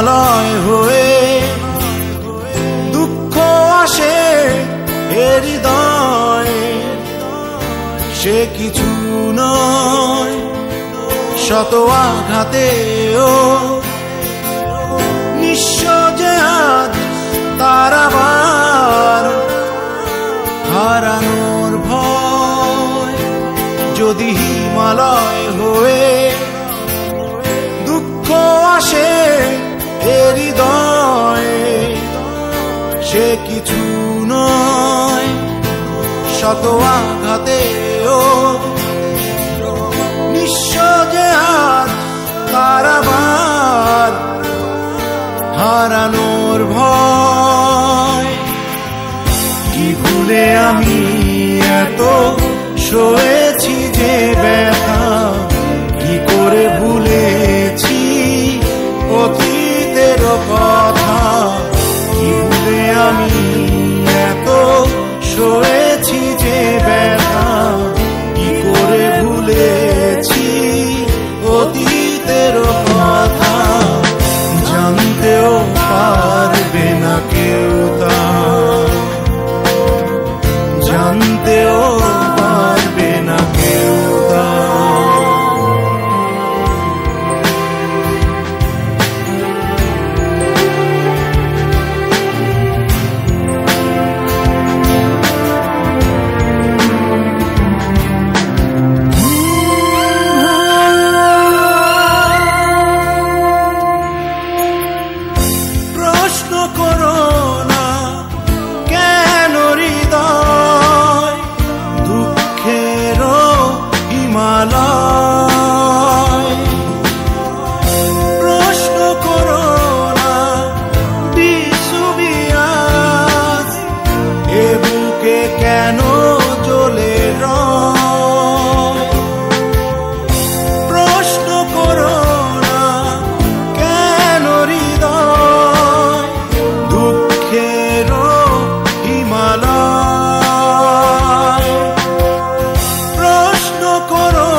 হিমালয় হয়ে দুঃখ আসে এ হৃদয়ে, সে কিছু নয় শত আঘাতেও নিঃস্ব যে আজ তার আবার হারানোর ভয়। যদি হিমালয় হয়ে দুঃখ আসে এ হৃদয়ে, সে কিছু নয় শত আঘাতেও নিঃস্ব যে আজ তার আবার হারানোর ভয়। কি ভুলে আমি এত সয়েছি যে ব্যথা, কি করে ভুলেছি অতীতের কথা। কি ভুলে আমি এত সয়েছি যে ব্যথা, কি করে ভুলেছি অতীতের কথা। জানতেও পারবে না কেউ তা, জানতেও পারবে না কেউ তা। প্রশ্ন করো না বিশুবিয়াস, এ বুকে কেন জ্বলে রয়। প্রশ্ন করো না কেন হৃদয় দুঃখের হিমালয়। প্রশ্ন করো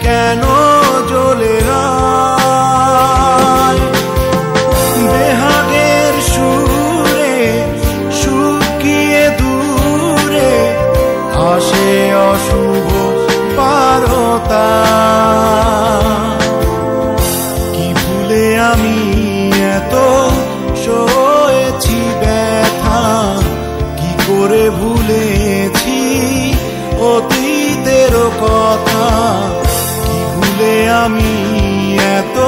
কেন জ্বলে রয়। বেহাগের সুরে শুকিয়ে দূরে আসে অশুভ বারতা। কি ভুলে আমি এত সয়েছি ব্যথা, কি করে ভুলেছি অতীতের কথা। কি ভুলে আমি এত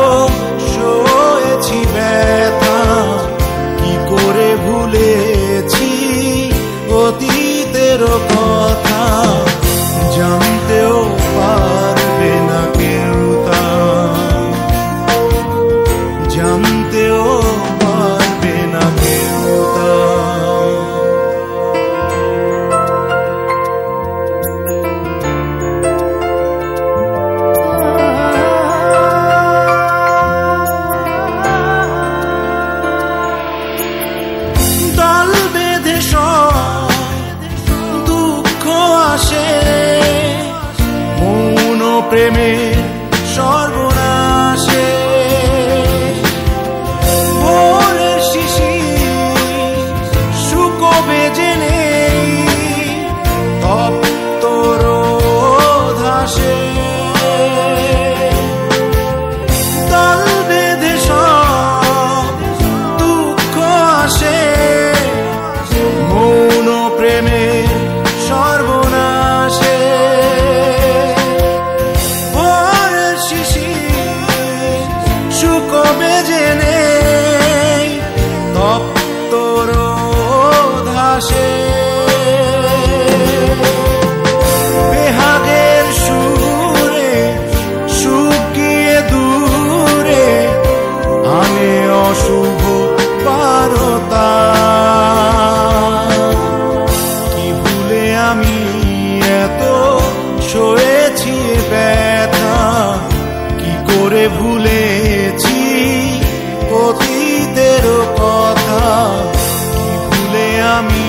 সয়েছি ব্যথা, কি করে ভুলেছি অতীতের কথা। জানতেও পারবে না কেউ তা, জানতেও পারবে না কেউ তা। প্রেমের সর্বনাশে ভোরের শিশির শুকোবে জেনে তপ্ত রোদ হাসে। দল বেঁধে সব দুঃখ আসে, মৌন প্রেমের সর্বনাশে। শুকোবে জেনে তপ্ত রোদ হাসে। বেহাগের সুরে শুকিয়ে দূরে আনে অশুভ বারতা। কি ভুলে আমি এত সয়েছি ব্যথা, কি করে ভুলেছি অতীতের কথা। কি ভুলে আমি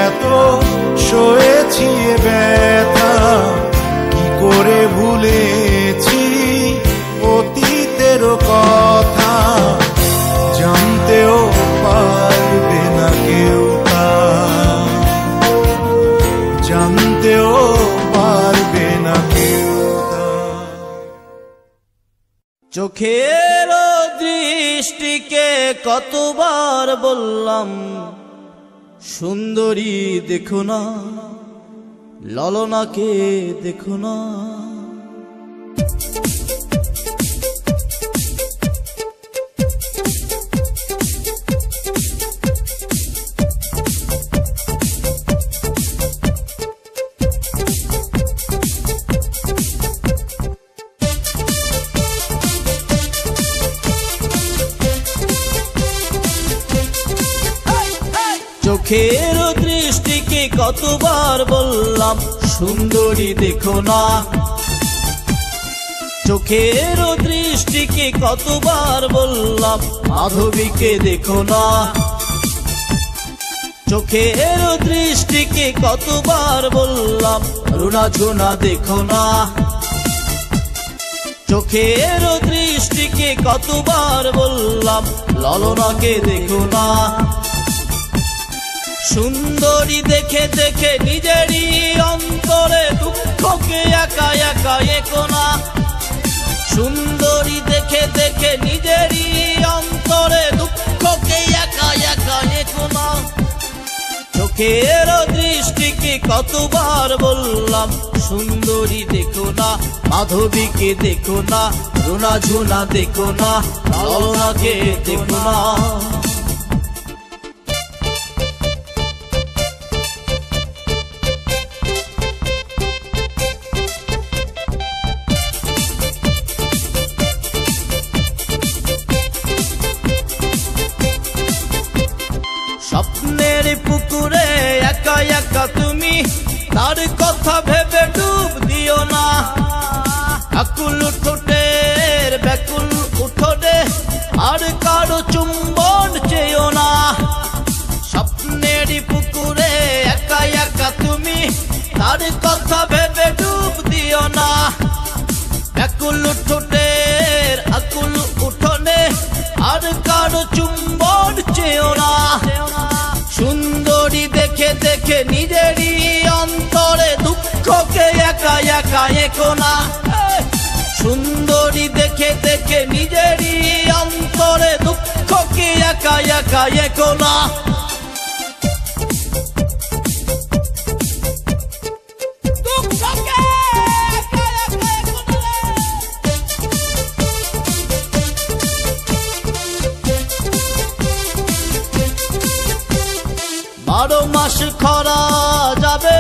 এত সয়েছি ব্যথা, কি করে ভুলে চোখের দৃষ্টিকে কতবার বললাম সুন্দরী দেখো না, ললনাকে দেখো না। চোখের দৃষ্টিকে কতবার বললাম সুন্দরী দেখো না, চোখের দৃষ্টিকে কতবার বললাম মাধবীকে দেখো না, চোখের দৃষ্টিকে কতবার বললাম রুনা ঝুনা দেখো না, চোখের দৃষ্টিকে কতবার বললাম ললনাকে দেখো না। সুন্দরী দেখে দেখে নিজেরই অন্তরে দুঃখকে একা একা একো না, সুন্দরী দেখে দেখে নিজেরই অন্তরে দুঃখকে একা একা একো না। চোখের দৃষ্টিকে কতবার বললাম সুন্দরী দেখো না, মাধবীকে দেখো না, রুনা ঝুনা দেখো না, ললনাকে দেখো না। স্বপ্নের পুকুরে একা একা তুমি, তার কথা ভেবে ডুব দিও না, আকুল ঠোঁটের ব্যাকুল উঠোনে আর কারো চুম্বন চেয়েও না। স্বপ্নের পুকুরে একা একা তুমি, তার কথা ভেবে ডুব দিও না, ব্যাকুল ঠোঁটের আকুল উঠোনে আর কারো চুম্বন চেয়েও না। সুন্দরী দেখে দেখে নিজেরই অন্তরে দুঃখকে একা একা একো না, সুন্দরী দেখে দেখে নিজেরই অন্তরে দুঃখকে একা একা একো না। বারো মাস খরা যাবে,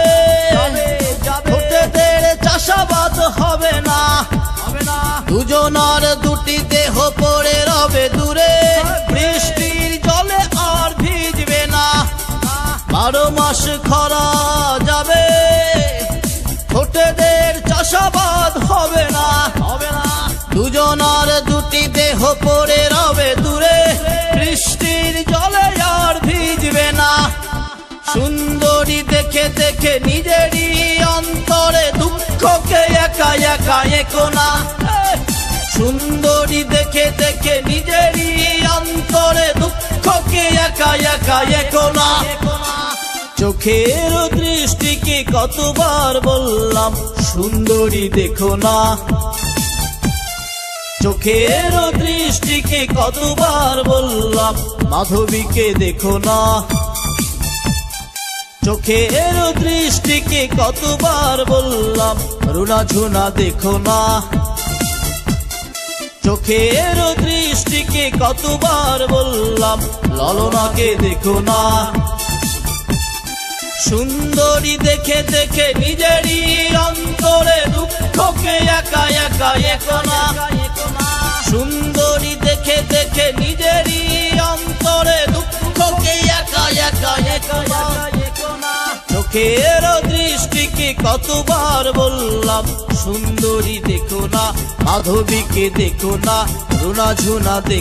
ঠোঁটেদের চাষাবাদ হবে না, দুজনার দুটি দেহ পড়ে রবে দূরে, বৃষ্টির জলে আর ভিজবে না। বারো মাস খরা যাবে, ঠোঁটেদের চাষাবাদ হবে না, দুজনার দুটি দেহ পড়ে রবে দূরে, বৃষ্টির জলে আর ভিজবে না। সুন্দরী দেখে দেখে নিজেরই অন্তরে দুঃখকে একা একা একো না, সুন্দরী দেখে দেখে নিজেরই অন্তরে দুঃখকে একা একা একো না। চোখের দৃষ্টিকে কতবার বললাম সুন্দরী দেখো না, চোখের দৃষ্টিকে কতবার বললাম মাধবীকে দেখো না, চোখের দৃষ্টিকে কতবার বললাম রুনা ঝুনা দেখো না, চোখের দৃষ্টিকে কতবার বললাম ললনাকে দেখো না। সুন্দরী দেখে দেখে নিজেরই অন্তরে দুঃখকে একা একা একো না, সুন্দরী দেখে দেখে নিজেরই অন্তরে দুঃখকে একা একা একো না। চোখের দৃষ্টিকে কতবার বললাম সুন্দরী দেখো না, মাধবীকে দেখো না, রুনা ঝুনা দেখো